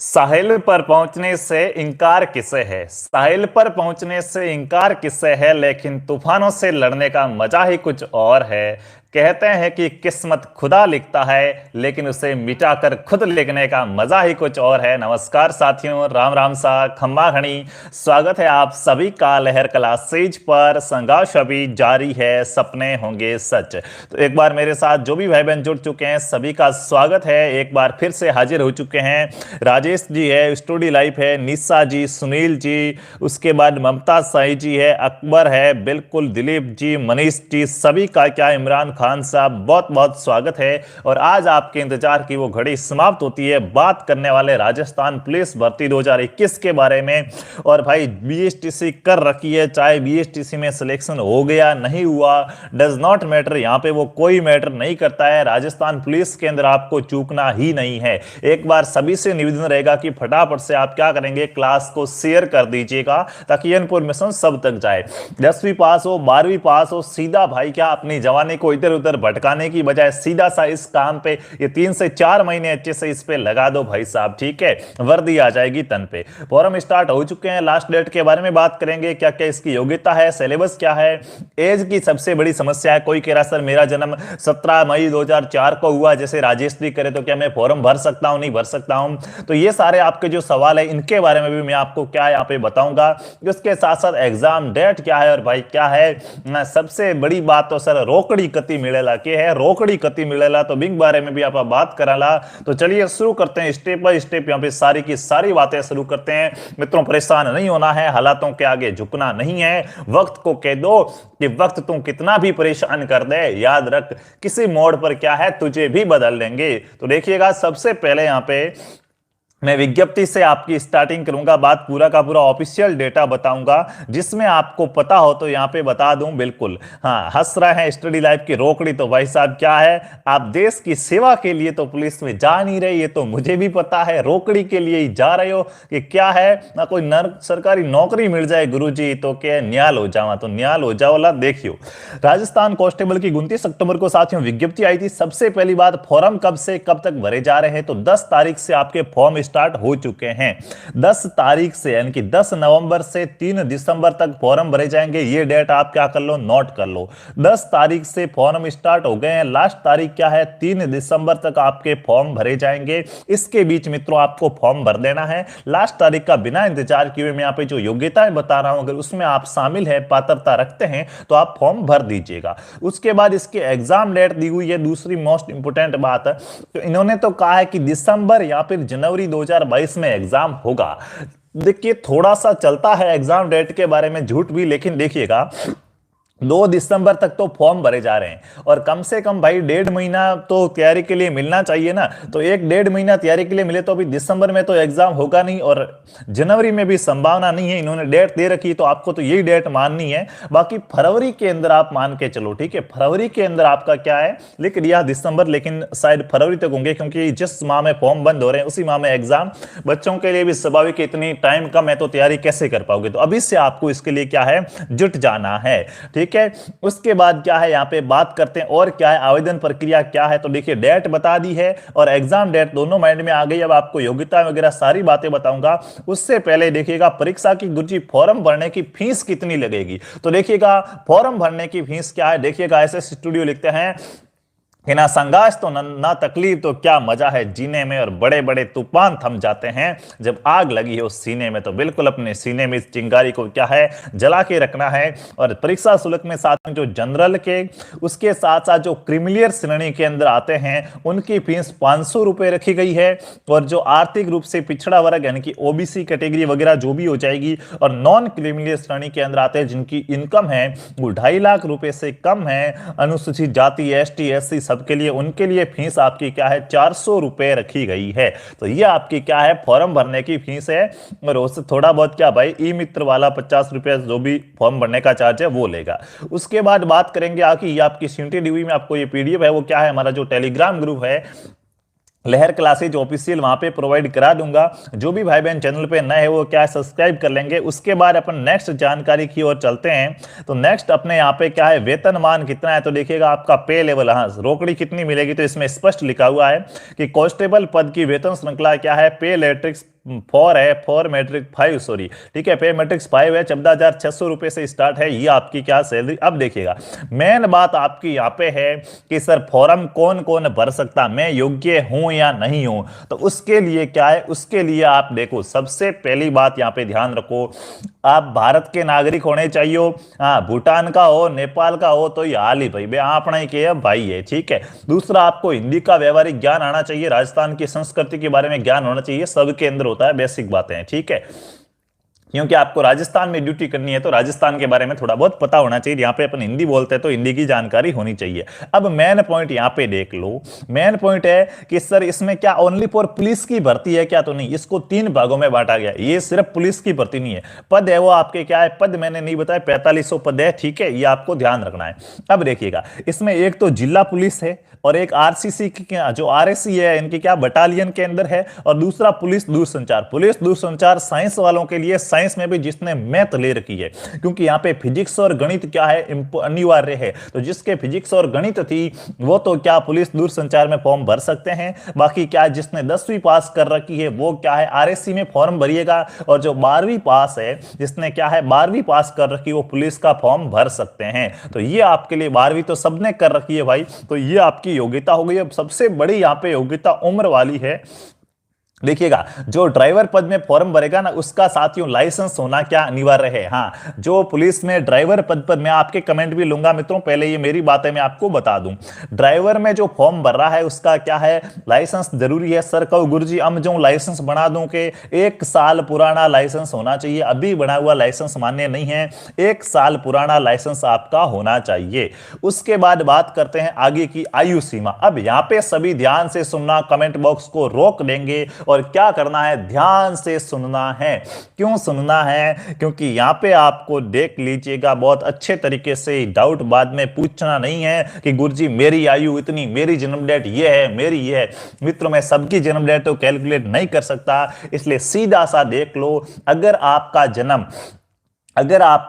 साहिल पर पहुंचने से इनकार किसे है। साहिल पर पहुंचने से इनकार किसे है, लेकिन तूफानों से लड़ने का मजा ही कुछ और है। कहते हैं कि किस्मत खुदा लिखता है, लेकिन उसे मिटाकर खुद लिखने का मजा ही कुछ और है। नमस्कार साथियों, राम राम सा खम्मा घनी। स्वागत है आप सभी का लहर क्लासेज पर। संघर्ष अभी जारी है, सपने होंगे सच। तो एक बार मेरे साथ जो भी भाई बहन जुड़ चुके हैं सभी का स्वागत है। एक बार फिर से हाजिर हो चुके हैं। राजेश जी है, स्टूडियो लाइफ है, निशा जी, सुनील जी, उसके बाद ममता साई जी है, अकबर है, बिल्कुल दिलीप जी, मनीष जी, सभी का क्या इमरान खान साहब बहुत बहुत स्वागत है। और आज आपके इंतजार की वो घड़ी समाप्त होती है। बात करने वाले राजस्थान पुलिस भर्ती 2021 के बारे में। और भाई बीएसटीसी कर रखी है, चाहे बीएसटीसी में सिलेक्शन हो गया नहीं हुआ, डज नॉट मैटर। यहां पे वो कोई मैटर नहीं करता है। राजस्थान पुलिस के अंदर आपको चूकना ही नहीं है। एक बार सभी से निवेदन रहेगा कि फटाफट से आप क्या करेंगे, क्लास को शेयर कर दीजिएगा ताकि इन्फॉर्मेशन सब तक जाए। 10वीं पास हो, 12वीं पास हो, सीधा भाई क्या अपनी जवानी को इधर उधर भटकाने की बजाय सीधा सा इस काम पे ये 3 से 4 महीने अच्छे से इस पे लगा दो भाई साहब, ठीक है। वर्दी आ जाएगी तन पे। फॉर्म स्टार्ट हो चुके हैं। लास्ट डेट के बारे में बात करेंगे, क्या क्या इसकी योग्यता है, सिलेबस क्या है। एज की सबसे बड़ी समस्या है। कोई कह रहा सर मेरा जन्म 17 मई 2004 को हुआ, जैसे राजेश जी करे, तो क्या मैं फॉर्म भर सकता हूं, नहीं भर सकता हूं। तो ये सारे आपके जो सवाल है इनके बारे में भी मैं आपको क्या यहाँ पे बताऊंगा। इसके साथ साथ एग्जाम डेट क्या है और भाई क्या है सबसे बड़ी बात, तो सर रोकड़ी कति मिलेला के है, रोकड़ी कति मिलेला, तो बिंग बारे में भी आप बात कराला। तो चलिए शुरू करते हैं, स्टेप बाय स्टेप यहाँ पे सारी की सारी बातें शुरू करते हैं। मित्रों परेशान नहीं होना है, हालातों के आगे झुकना नहीं है। वक्त को कह दो कि वक्त तुम कितना भी परेशान कर दे, याद रख किसी मोड़ पर क्या है तुझे भी बदल देंगे। तो देखिएगा, सबसे पहले यहाँ पे मैं विज्ञप्ति से आपकी स्टार्टिंग करूंगा। बात पूरा का पूरा ऑफिशियल डेटा बताऊंगा, जिसमें आपको पता हो तो यहां पे बता दूं। बिल्कुल हाँ, हंस रहे हैं स्टडी लाइफ की रोकड़ी, तो भाई साहब क्या है, आप देश की सेवा के लिए तो पुलिस में जा नहीं रहे, ये तो मुझे भी पता है। रोकड़ी के लिए ही जा रहे हो कि क्या है, ना कोई सरकारी नौकरी मिल जाए गुरुजी तो क्या न्याल हो जावा, तो न्याल हो जाओला। देखियो, राजस्थान कांस्टेबल की 29 अक्टूबर को साथियों विज्ञप्ति आई थी। सबसे पहली बात, फॉर्म कब से कब तक भरे जा रहे हैं, तो 10 तारीख से आपके फॉर्म स्टार्ट हो चुके हैं। 10 तारीख से यानी कि 10 नवंबर से 3 दिसंबर तक फॉर्म भरे जाएंगे। ये डेट आप क्या कर लो, नोट कर लो। 10 तारीख से फॉर्म स्टार्ट हो गए हैं। लास्ट तारीख क्या है, 3 दिसंबर तक आपके फॉर्म भरे जाएंगे। इसके बीच मित्रों आपको फॉर्म भर देना है। लास्ट तारीख का बिना इंतजार किए मैं यहाँ पे जो योग्यताएं बता रहा हूं, अगर उसमें आप शामिल है, पात्रता रखते हैं, तो आप फॉर्म भर दीजिएगा। उसके बाद इसकी एग्जाम डेट दी हुई है। दूसरी मोस्ट इंपोर्टेंट बात है, तो इन्होंने तो कहा है कि दिसंबर या फिर जनवरी 2022 में एग्जाम होगा। देखिए थोड़ा सा चलता है एग्जाम डेट के बारे में झूठ भी, लेकिन देखिएगा 2 दिसंबर तक तो फॉर्म भरे जा रहे हैं और कम से कम भाई 1.5 महीना तो तैयारी के लिए मिलना चाहिए ना। तो 1-1.5 महीना तैयारी के लिए मिले तो अभी दिसंबर में तो एग्जाम होगा नहीं और जनवरी में भी संभावना नहीं है। इन्होंने डेट दे रखी, तो आपको तो यही डेट माननी है। बाकी फरवरी के अंदर आप मान के चलो, ठीक है। फरवरी के अंदर आपका क्या है, लिख दिया दिसंबर, लेकिन शायद फरवरी तक होंगे, क्योंकि जिस माह में फॉर्म बंद हो रहे हैं उसी माह में एग्जाम। बच्चों के लिए भी स्वाभाविक, इतनी टाइम कम है तो तैयारी कैसे कर पाओगे। तो अभी से आपको इसके लिए क्या है, जुट जाना है, ठीक है। उसके बाद क्या है, यहां पे बात करते हैं और क्या है, आवेदन प्रक्रिया क्या है। तो देखिए डेट बता दी है और एग्जाम डेट दोनों माइंड में आ गई। अब आपको योग्यता वगैरह सारी बातें बताऊंगा। उससे पहले देखिएगा परीक्षा की गुरुजी फॉर्म भरने की फीस कितनी लगेगी। तो देखिएगा फॉर्म भरने की फीस क्या है। देखिएगा एसएस स्टूडियो लिखते हैं कि ना संघर्ष तो ना तकलीफ तो क्या मजा है जीने में, और बड़े बड़े तूफान थम जाते हैं जब आग लगी है उस सीने में। तो बिल्कुल अपने सीने में इस चिंगारी को क्या है, जला के रखना है। और परीक्षा शुल्क में साथ में जो जनरल के, उसके साथ साथ जो क्रिमिलियर श्रेणी के अंदर आते हैं उनकी फीस 500 रुपए रखी गई है। और जो आर्थिक रूप से पिछड़ा वर्ग यानी कि ओबीसी कैटेगरी वगैरह जो भी हो जाएगी, और नॉन क्रिमिलियर श्रेणी के अंदर आते हैं जिनकी इनकम है वो 2.5 लाख रुपए से कम है, अनुसूचित जाति, एसटी, एससी सबके लिए, उनके लिए फीस आपकी क्या है, 400 रुपए रखी गई है। तो ये आपकी क्या है, फॉर्म भरने की फीस है। और उससे थोड़ा बहुत क्या भाई, ई मित्र वाला 50 रुपए जो भी फॉर्म भरने का चार्ज है वो लेगा। उसके बाद बात करेंगे आपकी सीटी डीवी में आपको ये पीडीएफ है, वो क्या है, हमारा जो टेलीग्राम ग्रुप है लहर क्लासेज ऑफिशियल वहां पे प्रोवाइड करा दूंगा। जो भी भाई बहन चैनल पे नए है वो क्या है सब्सक्राइब कर लेंगे। उसके बाद अपन नेक्स्ट जानकारी की ओर चलते हैं। तो नेक्स्ट अपने यहाँ पे क्या है वेतनमान कितना है, तो देखिएगा आपका पे लेवल, हाँ रोकड़ी कितनी मिलेगी, तो इसमें स्पष्ट लिखा हुआ है कि कांस्टेबल पद की वेतन श्रृंखला क्या है, पे मैट्रिक्स 4 है, 4 मैट्रिक 5 सॉरी, ठीक है, पे मैट्रिक्स 5 है, 14,600 रुपए से स्टार्ट है ये आपकी क्या सैलरी। अब देखिएगा मेन बात आपकी यहाँ पे है कि सर फॉर्म कौन कौन भर सकता, मैं योग्य हूं या नहीं हूं। तो उसके लिए क्या है, उसके लिए आप देखो सबसे पहली बात यहाँ पे ध्यान रखो, आप भारत के नागरिक होने चाहिए। हाँ भूटान का हो, नेपाल का हो तो ये हाल ही भाई अपना ही के भाई है, ठीक है। दूसरा आपको हिंदी का व्यवहारिक ज्ञान आना चाहिए, राजस्थान की संस्कृति के बारे में ज्ञान होना चाहिए, सबके अंदर होता है, बेसिक बातें हैं, ठीक है। क्योंकि आपको राजस्थान में ड्यूटी करनी है तो राजस्थान के बारे में थोड़ा बहुत पता होना चाहिए। यहाँ पे अपन हिंदी बोलते हैं तो हिंदी की जानकारी होनी चाहिए। अब मेन पॉइंट यहाँ पे देख लो, मेन पॉइंट है कि सर इसमें क्या ओनली फॉर पुलिस की भर्ती है क्या, तो नहीं, इसको 3 भागों में बांटा गया। ये सिर्फ पुलिस की भर्ती नहीं है, पद है वो आपके क्या है, पद मैंने नहीं बताया 4500 पद है, ठीक है, ये आपको ध्यान रखना है। अब देखिएगा इसमें एक तो जिला पुलिस है और एक आरसीसी की जो आरएसी है इनकी क्या बटालियन के अंदर है, और दूसरा पुलिस दूरसंचार। पुलिस दूरसंचार साइंस वालों के लिए, साइंस में भी जिसने मैथ ले रखी है, क्योंकि यहाँ पे फिजिक्स और गणित क्या है अनिवार्य है, तो जिसके फिजिक्स और गणित थी वो तो क्या पुलिस दूरसंचार में फॉर्म भर सकते हैं। बाकी क्या जिसने 10वीं पास कर रखी है वो क्या है आरएससी में फॉर्म भरिएगा, और जो 12वीं पास है, जिसने क्या है 12वीं पास कर रखी वो पुलिस का फॉर्म भर सकते हैं। तो ये आपके लिए 12वीं तो सबने कर रखी है भाई, तो ये आपकी योग्यता हो गई। अब सबसे बड़ी यहां पे योग्यता उम्र वाली है। देखिएगा जो ड्राइवर पद में फॉर्म भरेगा ना उसका साथियों लाइसेंस होना क्या अनिवार्य है। हाँ जो पुलिस में ड्राइवर पद पर, मैं आपके कमेंट भी लूंगा मित्रों, पहले ये मेरी बात है मैं आपको बता दूं, ड्राइवर में जो फॉर्म भर रहा है उसका क्या है लाइसेंस जरूरी है। सर कहो गुरुजी हम जो लाइसेंस बना दूं कि 1 साल पुराना लाइसेंस होना चाहिए, अभी बना हुआ लाइसेंस मान्य नहीं है, 1 साल पुराना लाइसेंस आपका होना चाहिए। उसके बाद बात करते हैं आगे की आयु सीमा। अब यहां पे सभी ध्यान से सुनना, कमेंट बॉक्स को रोक देंगे और क्या करना है ध्यान से सुनना है। क्यों सुनना है, क्योंकि यहां पे आपको देख लीजिएगा बहुत अच्छे तरीके से, डाउट बाद में पूछना नहीं है कि गुरुजी मेरी आयु इतनी, मेरी जन्म डेट ये है, मेरी ये है। मित्रों मैं सबकी जन्म डेट तो कैलकुलेट नहीं कर सकता, इसलिए सीधा सा देख लो। अगर आपका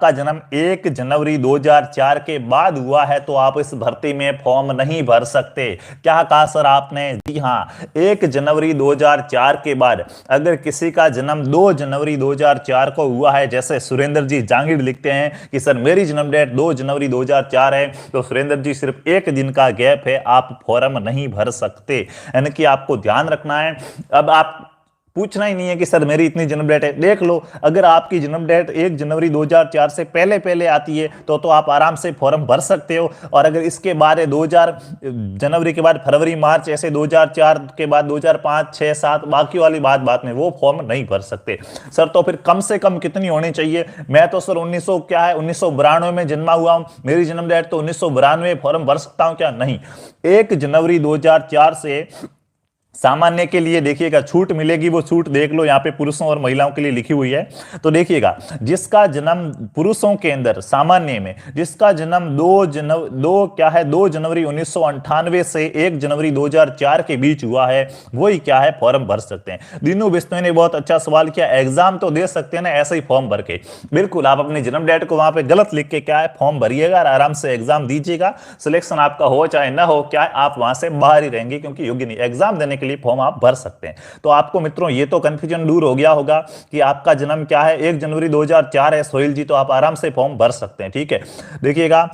जन्म 1 जनवरी 2004 के बाद हुआ है तो आप इस भर्ती में फॉर्म नहीं भर सकते। क्या कहा सर आपने, जी हां 1 जनवरी 2004 के बाद अगर किसी का जन्म 2 जनवरी 2004 को हुआ है, जैसे सुरेंद्र जी जांगीर लिखते हैं कि सर मेरी जन्म डेट 2 जनवरी 2004 है, तो सुरेंद्र जी सिर्फ 1 दिन का गैप है, आप फॉर्म नहीं भर सकते, यानी कि आपको ध्यान रखना है। अब आप पूछना ही नहीं है कि सर मेरी इतनी जन्म डेट है, देख लो अगर आपकी जन्म डेट 1 जनवरी 2004 से पहले पहले आती है तो आप आराम से फॉर्म भर सकते हो। और अगर इसके बाद 2000 जनवरी के बाद फरवरी मार्च ऐसे 2004 के बाद 2005 6 7 बाकी वाली बात में वो फॉर्म नहीं भर सकते। सर तो फिर कम से कम कितनी होनी चाहिए, मैं तो सर 1992 में जन्मा हुआ हूं, मेरी जन्म डेट तो 1992, फॉर्म भर सकता हूं क्या, नहीं। 1 जनवरी 2004 से सामान्य के लिए देखिएगा छूट मिलेगी, वो छूट देख लो यहाँ पे पुरुषों और महिलाओं के लिए लिखी हुई है। तो देखिएगा जिसका जन्म पुरुषों के अंदर सामान्य में जिसका जन्म 2 जनवरी 1998 से 1 जनवरी 2004 के बीच हुआ है वही क्या है फॉर्म भर सकते हैं। दीनू बिश्नोई ने बहुत अच्छा सवाल किया, एग्जाम तो दे सकते हैं ना ऐसे ही फॉर्म भर के। बिल्कुल आप अपनी जन्म डेट को वहां पे गलत लिख के क्या है फॉर्म भरिएगा और आराम से एग्जाम दीजिएगा, सिलेक्शन आपका हो चाहे ना हो, क्या है आप वहां से बाहर ही रहेंगे क्योंकि योग्य नहीं। एग्जाम देने के लिए फॉर्म आप भर सकते हैं। तो आपको मित्रों ये तो कंफ्यूजन दूर हो गया होगा कि आपका जन्म क्या है 1 जनवरी 2004 है सोहेल जी, तो आप आराम से फॉर्म भर सकते हैं, ठीक है। देखिएगा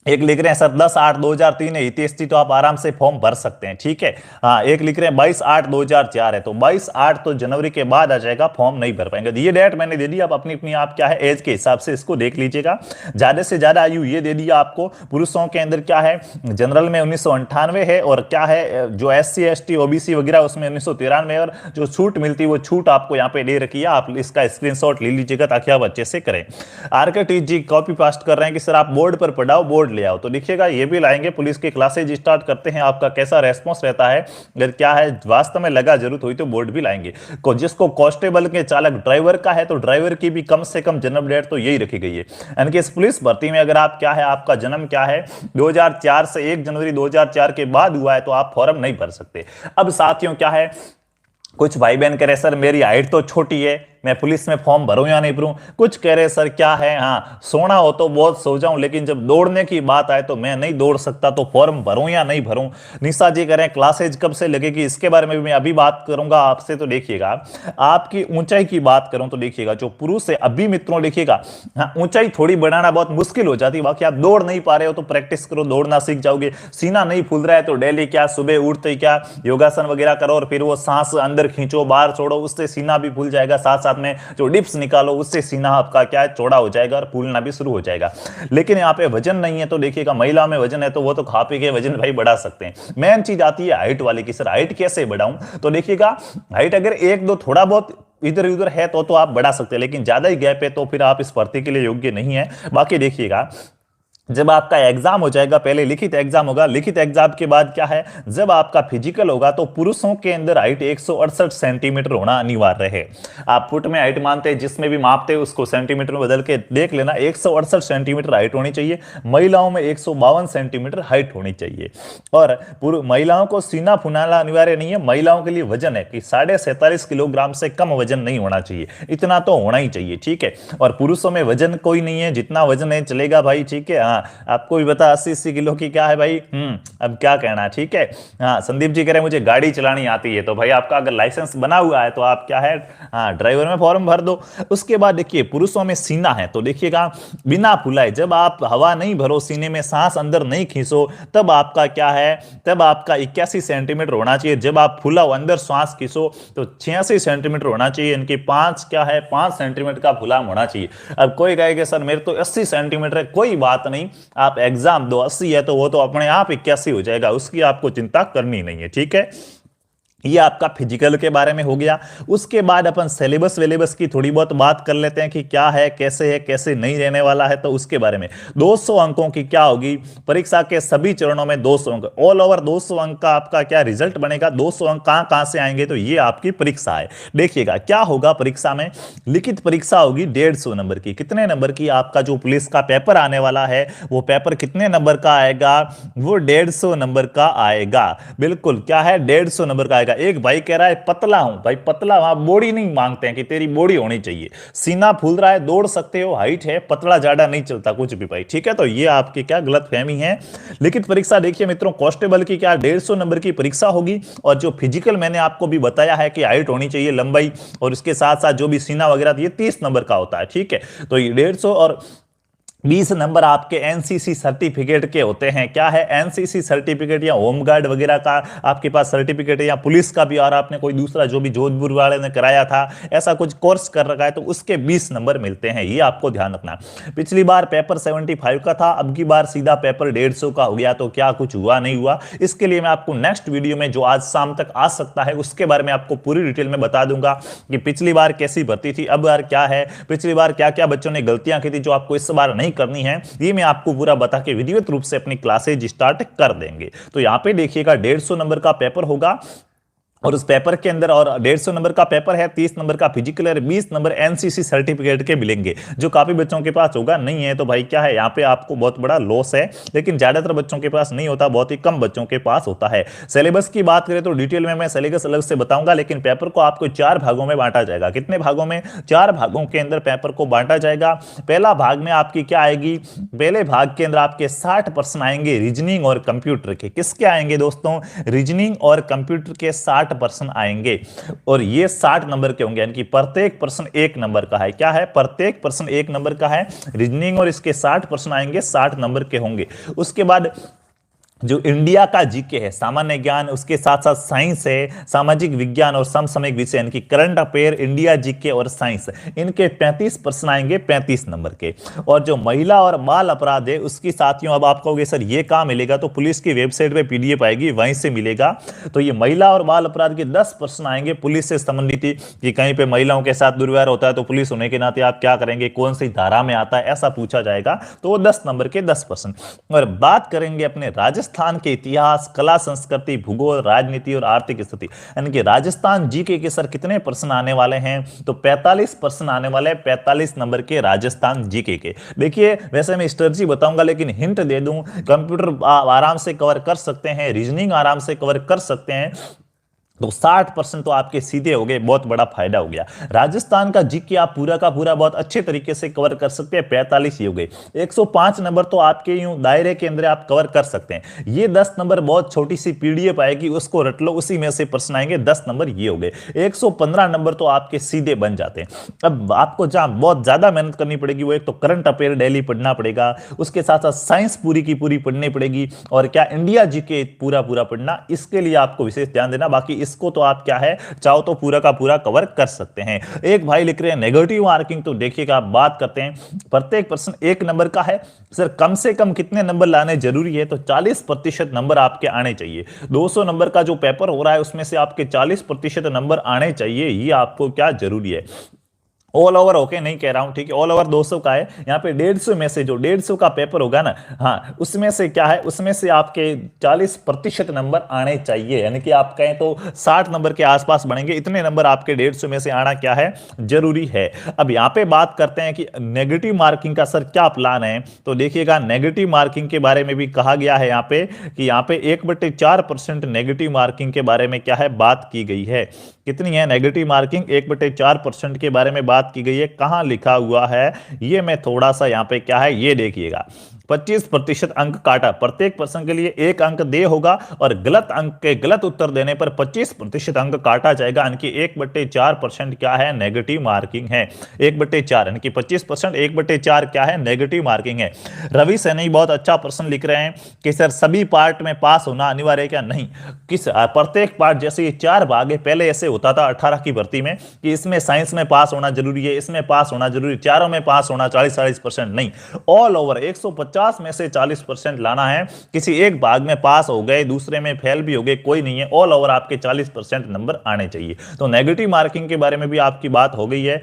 एक लिख रहे हैं सर 10/8/2003 है हितेश जी, तो आप आराम से फॉर्म भर सकते हैं, ठीक है। हाँ एक लिख रहे हैं 22/8/2004 है, तो 22/8 तो जनवरी के बाद आ जाएगा, फॉर्म नहीं भर पाएंगे। ये डेट मैंने दे दी, आप अपनी आप क्या है एज के हिसाब से इसको देख लीजिएगा। ज्यादा से ज्यादा आयु ये दे दिया आपको, पुरुषों के अंदर क्या है जनरल में 1998 है, और क्या है जो SC ST OBC वगैरह उसमें 1993, और जो छूट मिलती है वो छूट आपको यहाँ पे दे रखी है, आप इसका स्क्रीनशॉट ले लीजिएगा ताकि आप अच्छे से करें। RK T G copy paste कर रहे हैं कि सर आप बोर्ड पर पढ़ाओ, बोर्ड ले आओ। तो देखिएगा ये भी लाएंगे, पुलिस की क्लासेज स्टार्ट करते हैं, आपका कैसा रेस्पॉन्स रहता है, अगर क्या है वास्तव में लगा जरूरत हुई तो बोर्ड भी लाएंगे। जिसको कांस्टेबल के चालक ड्राइवर का है तो ड्राइवर की भी कम से कम जन्म डेट तो यही रखी गई है। यानी कि इस पुलिस भर्ती में अगर आप क्या है, आपका जन्म क्या है 2004 से 1 जनवरी 2004 के बाद हुआ है तो आप फॉर्म नहीं भर सकते। अब साथियों क्या है, कुछ भाई बहन कह रहे सर मेरी हाइट तो छोटी है, मैं पुलिस में फॉर्म भरूं या नहीं भरूं। कुछ कह रहे सर क्या है, हाँ सोना हो तो बहुत सो जाऊं, लेकिन जब दौड़ने की बात आए तो मैं नहीं दौड़ सकता, तो फॉर्म भरूं या नहीं भरूं। निशा जी कह रहे हैं क्लासेज कब से लगेगी, इसके बारे में भी मैं अभी बात करूंगा आपसे। तो देखिएगा आपकी ऊंचाई की बात करूं तो देखिएगा जो पुरुष है अभी मित्रों देखिएगा, हाँ ऊंचाई थोड़ी बढ़ाना बहुत मुश्किल हो जाती है, बाकी आप दौड़ नहीं पा रहे हो तो प्रैक्टिस करो, दौड़ना सीख जाओगे। सीना नहीं फूल रहा है तो डेली क्या सुबह उठते ही क्या योगासन वगैरह करो और फिर वो सांस अंदर खींचो बाहर छोड़ो, उससे सीना भी फूल जाएगा। साथ साथ में जो डिप्स निकालो उससे सीना आपका क्या है चौड़ा हो जाएगा और फूलना भी शुरू हो जाएगा। लेकिन यहाँ पे वजन नहीं है तो देखिएगा महिला में वजन है तो वो तो खा पी के वजन भाई बढ़ा सकते हैं। मेन चीज आती है हाइट वाली की, सर हाइट कैसे बढ़ाऊं। तो देखिएगा हाइट अगर एक दो थोड़ा बहुत इधर उधर है तो आप बढ़ा सकते हैं, लेकिन ज्यादा ही गैप है तो फिर आप इस भर्ती के लिए योग्य नहीं है। बाकी देखिएगा जब आपका एग्जाम हो जाएगा, पहले लिखित एग्जाम होगा, लिखित एग्जाम के बाद क्या है जब आपका फिजिकल होगा तो पुरुषों के अंदर हाइट 168 सेंटीमीटर होना अनिवार्य है। आप फुट में हाइट मानते हैं, जिसमें भी मापते हैं उसको सेंटीमीटर में बदल के देख लेना, 168 सेंटीमीटर हाइट होनी चाहिए। महिलाओं में 152 सेंटीमीटर हाइट होनी चाहिए। और महिलाओं को सीना फुलाना अनिवार्य नहीं है, महिलाओं के लिए वजन है कि 47.5 किलोग्राम से कम वजन नहीं होना चाहिए, इतना तो होना ही चाहिए, ठीक है। और पुरुषों में वजन कोई नहीं है, जितना वजन है चलेगा भाई, ठीक है। आपको भी बता 80 किलो की क्या है भाई, अब क्या कहना, ठीक है। हाँ संदीप जी कह रहे हैं मुझे गाड़ी चलानी आती है, तो भाई आपका अगर लाइसेंस बना हुआ है तो आप क्या है, हाँ ड्राइवर में फॉर्म भर दो। उसके बाद देखिए पुरुषों में सीना है तो देखिएगा बिना फुलाए, जब आप हवा नहीं भरो सीने में, सांस अंदर नहीं खींचो, तब आपका क्या है, तब आपका 81 सेंटीमीटर होना चाहिए। जब आप फुलाओ अंदर सांस खींचो तो 86 सेंटीमीटर होना चाहिए, इनकी 5 क्या है 5 सेंटीमीटर का फुलाव होना चाहिए। अब कोई कहेगा सर मेरे तो 80 सेंटीमीटर है, कोई बात नहीं, आप एग्जाम दो, 80 है तो वो तो अपने आप 81 हो जाएगा, उसकी आपको चिंता करनी नहीं है, ठीक है। ये आपका फिजिकल के बारे में हो गया। उसके बाद अपन सिलेबस वेलेबस की थोड़ी बहुत बात कर लेते हैं कि क्या है कैसे नहीं रहने वाला है। तो उसके बारे में 200 अंकों की क्या होगी, परीक्षा के सभी चरणों में 200 अंक, ऑल ओवर 200 अंक का आपका क्या रिजल्ट बनेगा। 200 अंक कहां से आएंगे, तो ये आपकी परीक्षा है। देखिएगा क्या होगा परीक्षा में, लिखित परीक्षा होगी 150 नंबर की। कितने नंबर की, आपका जो पुलिस का पेपर आने वाला है वो पेपर कितने नंबर का आएगा, वो 150 नंबर का आएगा। बिल्कुल क्या है 150 नंबर का आएगा। एक भाई कह रहा है पतला हूं, भाई पतला, वहां बॉडी नहीं मांगते हैं कि तेरी बॉडी होनी चाहिए, सीना फूल रहा है दौड़ सकते हो, हाइट है, पतला ज्यादा नहीं चलता कुछ भी भाई, ठीक है। तो ये आपकी क्या गलत फहमी है। लिखित परीक्षा देखिए मित्रों कांस्टेबल की क्या 150 नंबर की परीक्षा होगी। और जो फिजिकल मैंने आपको भी बताया है कि हाइट होनी चाहिए, लंबाई, और उसके साथ साथ जो भी सीना वगैरह ये 30 नंबर का होता है, ठीक है। तो ये 150 और 20 नंबर आपके एनसीसी सर्टिफिकेट के होते हैं। क्या है एनसीसी सर्टिफिकेट या होमगार्ड वगैरह का आपके पास सर्टिफिकेट है, या पुलिस का भी, और आपने कोई दूसरा जो भी जोधपुर वाले ने कराया था ऐसा कुछ कोर्स कर रखा है तो उसके 20 नंबर मिलते हैं, ये आपको ध्यान रखना। पिछली बार पेपर 75 का था, अब की बार सीधा पेपर 150 का हो गया, तो क्या कुछ हुआ नहीं हुआ, इसके लिए मैं आपको नेक्स्ट वीडियो में जो आज शाम तक आ सकता है उसके बारे में आपको पूरी डिटेल में बता दूंगा कि पिछली बार कैसी भर्ती थी, अब बार क्या है, पिछली बार क्या क्या बच्चों ने गलतियां की थी जो आपको इस बार नहीं करनी है। ये मैं आपको पूरा बता के विधिवत रूप से अपनी क्लासेज स्टार्ट कर देंगे। तो यहां पे देखिएगा 150 नंबर का पेपर होगा, और उस पेपर के अंदर, और 150 नंबर का पेपर है, 30 नंबर का फिजिकल है, 20 नंबर एनसीसी सर्टिफिकेट के मिलेंगे, जो काफी बच्चों के पास होगा। नहीं है तो भाई क्या है, यहाँ पे आपको बहुत बड़ा लॉस है, लेकिन ज्यादातर बच्चों के पास नहीं होता, बहुत ही कम बच्चों के पास होता है। सिलेबस की बात करें तो डिटेल में मैं सिलेबस अलग से बताऊंगा, लेकिन पेपर को आपको 4 भागों में बांटा जाएगा। कितने भागों में, 4 भागों के अंदर पेपर को बांटा जाएगा। पहला भाग में आपकी क्या आएगी, पहले भाग के अंदर आपके 60 प्रश्न आएंगे रीजनिंग और कंप्यूटर के। किसके आएंगे दोस्तों, रीजनिंग और कंप्यूटर के 60 प्रश्न आएंगे, और ये 60 नंबर के होंगे, यानी कि प्रत्येक प्रश्न 1 नंबर का है। क्या है, प्रत्येक प्रश्न 1 नंबर का है रीजनिंग, और इसके 60 प्रश्न आएंगे, 60 नंबर के होंगे। उसके बाद जो इंडिया का जीके है, सामान्य ज्ञान, उसके साथ साथ साइंस है, सामाजिक विज्ञान और समसामयिक विषय यानी कि करंट अफेयर, इंडिया जीके और साइंस, इनके 35 प्रश्न आएंगे 35 नंबर के। और जो महिला और बाल अपराध है उसकी साथियों, अब आप कहोगे सर ये कहां मिलेगा, तो पुलिस की वेबसाइट पे पीडीएफ आएगी, वहीं से मिलेगा। तो ये महिला और बाल अपराध के 10 प्रश्न आएंगे पुलिस से संबंधित कि कहीं पे महिलाओं के साथ दुर्व्यवहार होता है तो पुलिस होने के नाते आप क्या करेंगे, कौन सी धारा में आता है, ऐसा पूछा जाएगा। तो वो 10 नंबर के 10 प्रश्न। और बात करेंगे अपने राजस्थान के इतिहास, कला, संस्कृति, भूगोल, राजनीति और आर्थिक स्थिति, यानी कि राजस्थान जीके के सर कितने प्रश्न आने वाले हैं, तो 45 प्रश्न आने वाले हैं, 45 नंबर के राजस्थान जीके के। देखिए वैसे मैं स्ट्रेटजी बताऊंगा लेकिन हिंट दे दूं, कंप्यूटर आराम से कवर कर सकते हैं, रीजनिंग आराम से कवर कर सकते हैं, तो 60% तो आपके सीधे हो गए, बहुत बड़ा फायदा हो गया। राजस्थान का जीके आप पूरा का पूरा बहुत अच्छे तरीके से कवर कर सकते हैं, 45 ही हो गए। 105 नंबर तो आपके यूं दायरे के अंदर आप कवर कर सकते हैं। ये 10 नंबर बहुत छोटी सी पीडीएफ आएगी, उसको रट लो, उसी में से प्रश्न आएंगे, 10 नंबर ये हो गए। 115 नंबर तो आपके सीधे बन जाते हैं। अब आपको जहां बहुत ज्यादा मेहनत करनी पड़ेगी वो एक तो करंट अफेयर डेली पढ़ना पड़ेगा, उसके साथ साथ साइंस पूरी की पूरी पढ़नी पड़ेगी, और क्या इंडिया जीके पूरा पूरा पढ़ना, इसके लिए आपको विशेष ध्यान देना। बाकी इसको तो आप क्या है चाहो तो पूरा का पूरा कवर कर सकते हैं। एक भाई लिख रहे हैं नेगेटिव मार्किंग, तो देखिएगा बात करते हैं, प्रत्येक प्रश्न 1 नंबर का है सर, कम से कम कितने नंबर लाने जरूरी है, तो 40% नंबर आपके आने चाहिए। 200 नंबर का जो पेपर हो रहा है उसमें से आपके 40% नंबर आने चाहिए, ये आपको क्या जरूरी है। ऑल ओवर ओके नहीं कह रहा हूं, ठीक है, ऑल ओवर 200 का है, यहाँ पे 150 में से जो 150 का पेपर होगा ना, हाँ उसमें से क्या है, उसमें से आपके 40% नंबर आने चाहिए, यानी कि आप कहें तो 60 नंबर के आसपास बनेंगे, इतने नंबर आपके 150 में से आना क्या है जरूरी है। अब यहाँ पे बात करते हैं कि नेगेटिव मार्किंग का सर क्या प्लान है, तो देखिएगा नेगेटिव मार्किंग के बारे में भी कहा गया है यहाँ पे कि यहाँ पे 1/4% नेगेटिव मार्किंग के बारे में क्या है बात की गई है। कितनी है नेगेटिव मार्किंग, 1/4% के बारे में बात की गई है। कहां लिखा हुआ है ये मैं थोड़ा सा यहां पे क्या है ये देखिएगा, 25% अंक काटा, प्रत्येक प्रश्न के लिए 1 अंक दे होगा, और गलत अंक के गलत उत्तर देने पर 25% अंक काटा जाएगा, यानी कि 1/4% क्या है नेगेटिव मार्किंग है। 1/4 यानी कि 25%, 1/4 क्या है नेगेटिव मार्किंग है। रवि सैनी बहुत अच्छा प्रश्न लिख रहे हैं कि सर सभी पार्ट में पास होना अनिवार्य है क्या, नहीं, किस प्रत्येक पार्ट, जैसे ये 4 भाग है, पहले ऐसे होता था 18 की भर्ती में कि इसमें साइंस में पास होना जरूरी है, इसमें पास होना जरूरी, चारों में पास होना 40-40%, नहीं, ऑल ओवर 150 में से 40% लाना है। किसी एक भाग में पास हो गए, दूसरे में फेल भी हो गए, कोई नहीं है, ऑल ओवर आपके 40% नंबर आने चाहिए। तो नेगेटिव मार्किंग के बारे में भी आपकी बात हो गई है।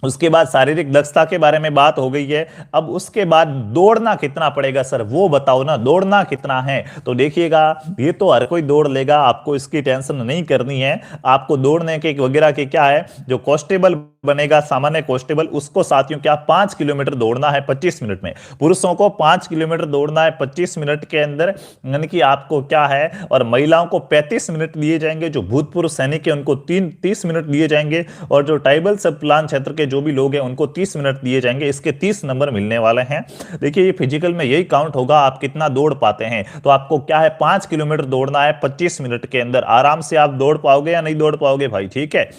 उसके बाद शारीरिक दक्षता के बारे में बात हो गई है। अब उसके बाद दौड़ना कितना पड़ेगा सर वो बताओ ना, दौड़ना कितना है, तो देखिएगा ये तो हर कोई दौड़ लेगा, आपको इसकी टेंशन नहीं करनी है। आपको दौड़ने के वगैरह के क्या है, जो कांस्टेबल बनेगा सामान्य कांस्टेबल, उसको साथियों क्या 5 किलोमीटर दौड़ना है 25 मिनट में, पुरुषों को 5 किलोमीटर दौड़ना है 25 मिनट के अंदर, यानी कि आपको क्या है, और महिलाओं को 35 मिनट दिए जाएंगे, जो भूतपूर्व सैनिक है उनको 30 मिनट दिए जाएंगे, और जो ट्राइबल सब प्लान क्षेत्र के जो भी लोग हैं उनको 30 मिनट दिए जाएंगे। इसके 30 नंबर मिलने वाले हैं। देखिए ये फिजिकल में यही काउंट होगा आप कितना दौड़ पाते हैं। तो आपको क्या है 5 किलोमीटर दौड़ना है 25 मिनट के अंदर। आराम से आप दौड़ पाओगे या नहीं दौड़ पाओगे भाई, ठीक है।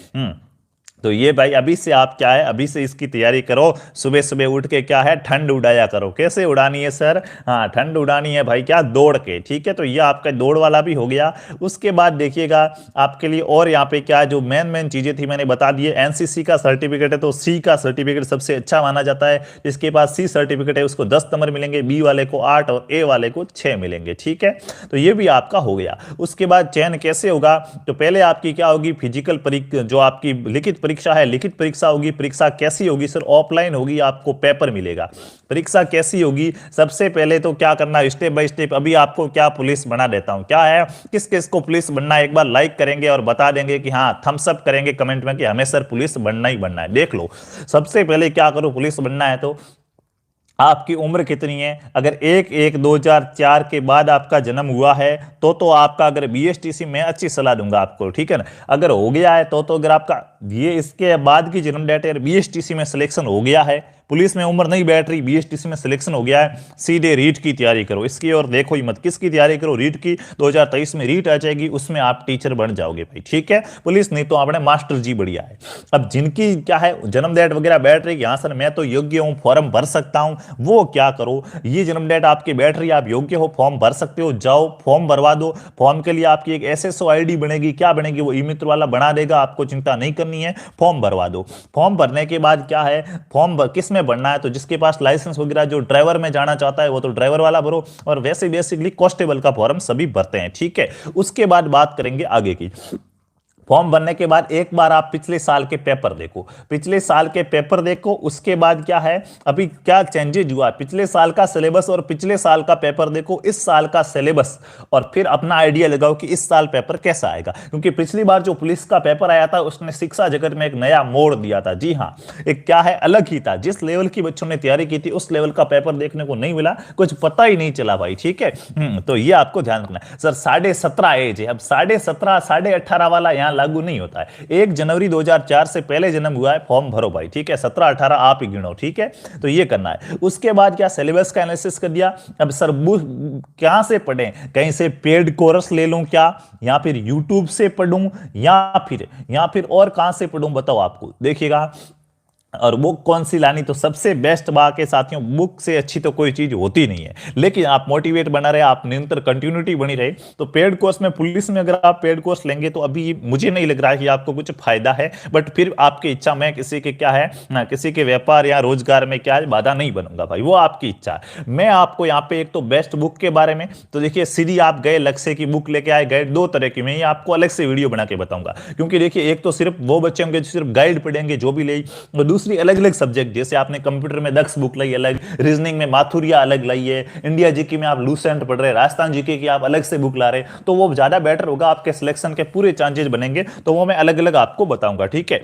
तो ये भाई अभी से आप क्या है, अभी से इसकी तैयारी करो। सुबह सुबह उठ के क्या है ठंड उड़ाया करो। कैसे उड़ानी है सर, हाँ ठंड उड़ानी है भाई क्या, दौड़ के, ठीक है। तो ये आपका दौड़ वाला भी हो गया। उसके बाद देखिएगा आपके लिए और यहाँ पे क्या जो मेन चीजें थी मैंने बता दी। एनसीसी का सर्टिफिकेट है तो सी का सर्टिफिकेट सबसे अच्छा माना जाता है। जिसके पास सी सर्टिफिकेट है उसको 10 नंबर मिलेंगे, बी वाले को 8 और ए वाले को 6 मिलेंगे, ठीक है। तो ये भी आपका हो गया। उसके बाद चयन कैसे होगा, तो पहले आपकी क्या होगी फिजिकल परीक्षा, जो आपकी लिखित परीक्षा है, लिखित परीक्षा होगी। परीक्षा कैसी होगी सर, ऑफलाइन होगी, आपको पेपर मिलेगा। परीक्षा कैसी होगी, सबसे पहले तो क्या करना स्टेप बाय स्टेप, अभी आपको क्या पुलिस बना देता हूं, क्या है किस किस को पुलिस बनना है, एक बार लाइक करेंगे और बता देंगे कि हाँ थम्स अप करेंगे कमेंट में कि हमें सर पुलिस बनना ही बनना है। देख लो सबसे पहले क्या करो, पुलिस बनना है तो आपकी उम्र कितनी है। अगर 1/1/2004 के बाद आपका जन्म हुआ है तो आपका, अगर बीएसटीसी में अच्छी सलाह दूंगा आपको, ठीक है ना। अगर हो गया है तो अगर आपका ये इसके बाद की जन्म डेट है, बीएसटीसी में सिलेक्शन हो गया है, पुलिस में उम्र नहीं बैठ रही, बीएसटीसी में सिलेक्शन हो गया है, सीधे रीट की तैयारी करो, इसकी और देखो ही मत। किसकी तैयारी करो? रीट की। 2023 में रीट आ जाएगी, उसमें आप टीचर बन जाओगे भाई, ठीक है। पुलिस नहीं तो आपने मास्टर जी बढ़िया है। अब जिनकी क्या है जन्म डेट वगैरह बैठ रही, यहां सर मैं तो योग्य हूं, फॉर्म भर सकता हूं, वो क्या करो, ये जन्म डेट आपकी बैठ रही है, आप योग्य हो, फॉर्म भर सकते हो, जाओ फॉर्म भरवा दो। फॉर्म के लिए आपकी एक एसएसओ आईडी बनेगी, क्या बनेगी? वो ई मित्र वाला बना देगा, आपको चिंता नहीं करनी है, फॉर्म भरवा दो। फॉर्म भरने के बाद क्या है, फॉर्म किस में भरना है? तो जिसके पास लाइसेंस वगैरह, जो ड्राइवर में जाना चाहता है वो तो ड्राइवर वाला भरो, और वैसे बेसिकली कांस्टेबल का फॉर्म सभी भरते हैं, ठीक है। उसके बाद बात करेंगे आगे की। फॉर्म भरने के बाद एक बार आप पिछले साल के पेपर देखो, पिछले साल के पेपर देखो। उसके बाद क्या है, अभी क्या चेंजेज हुआ, पिछले साल का सिलेबस और पिछले साल का पेपर देखो, इस साल का सिलेबस, और फिर अपना आइडिया लगाओ कि इस साल पेपर कैसा आएगा। क्योंकि पिछली बार जो पुलिस का पेपर आया था उसने शिक्षा जगत में एक नया मोड़ दिया था। जी हाँ, एक क्या है, अलग ही था। जिस लेवल की बच्चों ने तैयारी की थी उस लेवल का पेपर देखने को नहीं मिला, कुछ पता ही नहीं चला भाई, ठीक है। तो ये आपको ध्यान रखना है। सर 17.5 एज है, अब 17.5 18.5 वाला यहां लागू नहीं होता है। 1 जनवरी 2004 से पहले जन्म हुआ है, फॉर्म भरो भाई, ठीक है। 17 18 आप ही गिनो, ठीक है। तो ये करना है। उसके बाद क्या, सिलेबस का एनालिसिस कर दिया। अब सर कहां से पढ़ें, कहीं से पेड कोर्स ले लूं क्या, या फिर यूट्यूब से पढ़ूं, या फिर और कहां से पढ़ूं, बताओ आपको। देखिएगा, और बुक कौन सी लानी, तो सबसे बेस्ट बात है साथियों, बुक से अच्छी तो कोई चीज होती नहीं है। लेकिन आप मोटिवेट बना रहे, आप निरंतर कंटिन्यूटी बनी रहे, तो पेड कोर्स में, पुलिस में अगर आप पेड कोर्स लेंगे तो अभी मुझे नहीं लग रहा है कि आपको कुछ फायदा है। बट फिर आपकी इच्छा, मैं किसी के क्या है ना, किसी के व्यापार या रोजगार में क्या है बाधा नहीं बनूंगा भाई, वो आपकी इच्छा है। मैं आपको यहाँ पे एक तो बेस्ट बुक के बारे में, तो देखिए सीधी आप गए लक्ष्य की बुक लेके आए, गए 2 तरह की, मैं ये आपको अलग से वीडियो बना के बताऊंगा। क्योंकि देखिए एक तो सिर्फ वो बच्चे होंगे जो सिर्फ गाइड पढ़ेंगे जो भी ले, दूसरी अलग अलग सब्जेक्ट, जैसे आपने कंप्यूटर में दक्ष बुक लाई अलग, रीजनिंग में माथुरिया अलग लाई है, इंडिया जीके में आप लूसेंट पढ़ रहे, राजस्थान जीके की आप अलग से बुक ला रहे, तो वो ज्यादा बेटर होगा, आपके सिलेक्शन के पूरे चांसेस बनेंगे। तो वो मैं अलग अलग आपको बताऊंगा, ठीक है।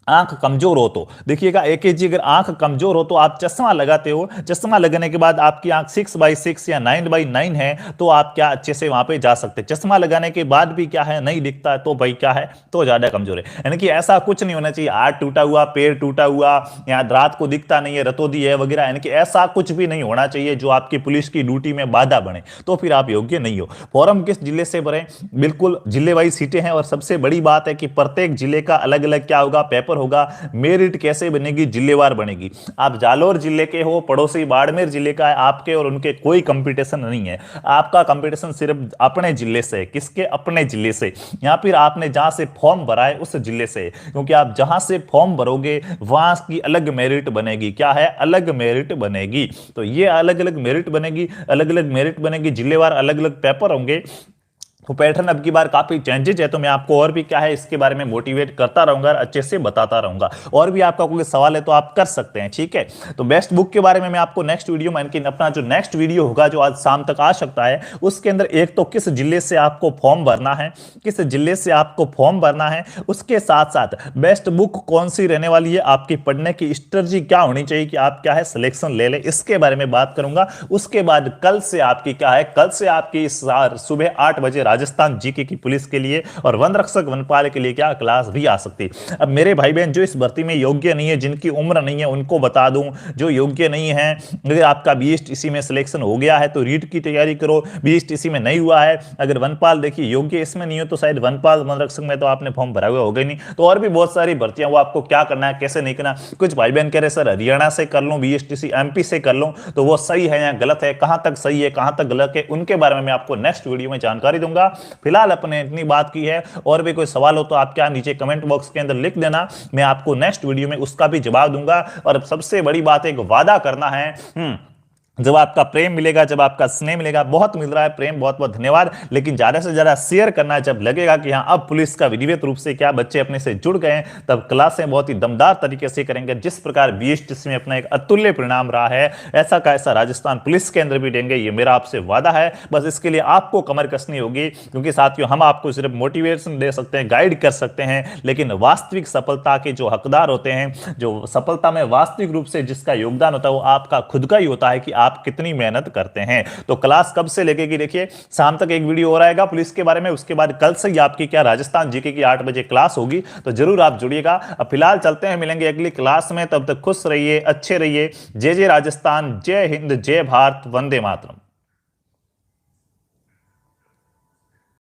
आंख कमजोर हो तो देखिएगा, एक जी अगर आंख कमजोर हो तो आप चश्मा लगाते हो, चश्मा लगने के बाद आपकी आंख 6/6 या 9/9 है, तो आप क्या अच्छे से वहां पे जा सकते हैं। चश्मा लगाने के बाद भी क्या है, नहीं दिखता है, तो भाई क्या है, तो ज्यादा कमजोर है। यानी कि ऐसा कुछ नहीं होना चाहिए, हाथ टूटा हुआ, पैर टूटा हुआ, या रात को दिखता नहीं है, रतौंधी है वगैरह, यानी कि ऐसा कुछ भी नहीं होना चाहिए जो आपकी पुलिस की ड्यूटी में बाधा बने, तो फिर आप योग्य नहीं हो। फॉर्म किस जिले से भरें, बिल्कुल जिले वाइज सीटें हैं, और सबसे बड़ी बात है कि प्रत्येक जिले का अलग अलग क्या होगा, पेपर होगा। मेरिट कैसे बनेगी, जिलेवार बनेगी। आप जालोर जिले के हो, पड़ोसी बाड़मेर जिले का है, आपके और उनके कोई कंपटीशन नहीं है, आपका कंपटीशन सिर्फ अपने जिले से। किसके? अपने जिले से, या फिर आपने जहां से फॉर्म भरा है उस जिले से, क्योंकि आप जहां से फॉर्म भरोगे वहां की अलग मेरिट बनेगी। क्या है? अलग मेरिट बनेगी। तो ये अलग अलग मेरिट बनेगी, अलग अलग मेरिट बनेगी, जिलेवार अलग अलग पेपर होंगे। तो पैटर्न अब की बार काफी चेंजेज है, तो मैं आपको और भी क्या है इसके बारे में मोटिवेट करता रहूंगा, अच्छे से बताता रहूंगा। और भी आपका कोई सवाल है तो आप कर सकते हैं, ठीक है। तो बेस्ट बुक के बारे में मैं आपको नेक्स्ट वीडियो में, अपना जो नेक्स्ट वीडियो होगा जो आज शाम तक आ सकता है, उसके अंदर एक तो किस जिले से आपको फॉर्म भरना है, किस जिले से आपको फॉर्म भरना है, उसके साथ साथ बेस्ट बुक कौन सी रहने वाली है, आपकी पढ़ने की स्ट्रेटजी क्या होनी चाहिए कि आप क्या है सिलेक्शन ले ले, इसके बारे में बात करूंगा। उसके बाद कल से आपकी क्या है, कल से आपकी सुबह 8 बजे राजस्थान जीके की पुलिस के लिए और वन रक्षक वनपाल के लिए क्या क्लास भी आ सकती है। अब मेरे भाई बहन जो इस भर्ती में योग्य नहीं है, जिनकी उम्र नहीं है, उनको बता दूं, जो योग्य नहीं है, अगर आपका बीएसटीसी में सिलेक्शन हो गया है तो रीट की तैयारी करो, बीएसटीसी में नहीं हुआ है, अगर वनपाल देखिए योग्य इसमें नहीं हो तो शायद वनपाल वन रक्षक में तो आपने फॉर्म भरा हुआ होगा ही नहीं। तो और भी बहुत सारी भर्तियां, वो आपको क्या करना है, कैसे नहीं करना। कुछ भाई बहन कह रहे सर हरियाणा से कर लूं, बीएसटीसी एमपी से कर लूं, तो वो सही है या गलत है, कहां तक सही है कहां तक गलत है, उनके बारे में मैं आपको नेक्स्ट वीडियो में जानकारी दूंगा। फिलहाल अपने इतनी बात की है, और भी कोई सवाल हो तो आप क्या नीचे कमेंट बॉक्स के अंदर लिख देना, मैं आपको नेक्स्ट वीडियो में उसका भी जवाब दूंगा। और सबसे बड़ी बात एक वादा करना है, जब आपका प्रेम मिलेगा, जब आपका स्नेह मिलेगा, बहुत मिल रहा है प्रेम, बहुत बहुत धन्यवाद, लेकिन ज्यादा से ज्यादा शेयर करना। जब लगेगा कि हाँ अब पुलिस का विधिवत रूप से क्या बच्चे अपने से जुड़ गए हैं, तब क्लासें बहुत ही दमदार तरीके से करेंगे। जिस प्रकार बीएसटीसी में अपना एक अतुल्य परिणाम रहा है, ऐसा का ऐसा राजस्थान पुलिस के अंदर भी देंगे, ये मेरा आपसे वादा है। बस इसके लिए आपको कमर कसनी होगी, क्योंकि साथियों हम आपको सिर्फ मोटिवेशन दे सकते हैं, गाइड कर सकते हैं, लेकिन वास्तविक सफलता के जो हकदार होते हैं, जो सफलता में वास्तविक रूप से जिसका योगदान होता है, वो आपका खुद का ही होता है कि आप कितनी मेहनत करते हैं। तो क्लास कब से लगेगी, देखिए शाम तक एक वीडियो और आएगा पुलिस के बारे में, उसके बाद कल से ही आपकी क्या राजस्थान जीके की 8 बजे क्लास होगी, तो जरूर आप जुड़िएगा। अब फिलहाल चलते हैं, मिलेंगे अगली क्लास में, तब तक खुश रहिए, अच्छे रहिए। जय जय राजस्थान, जय हिंद, जय भारत, वंदे मातरम।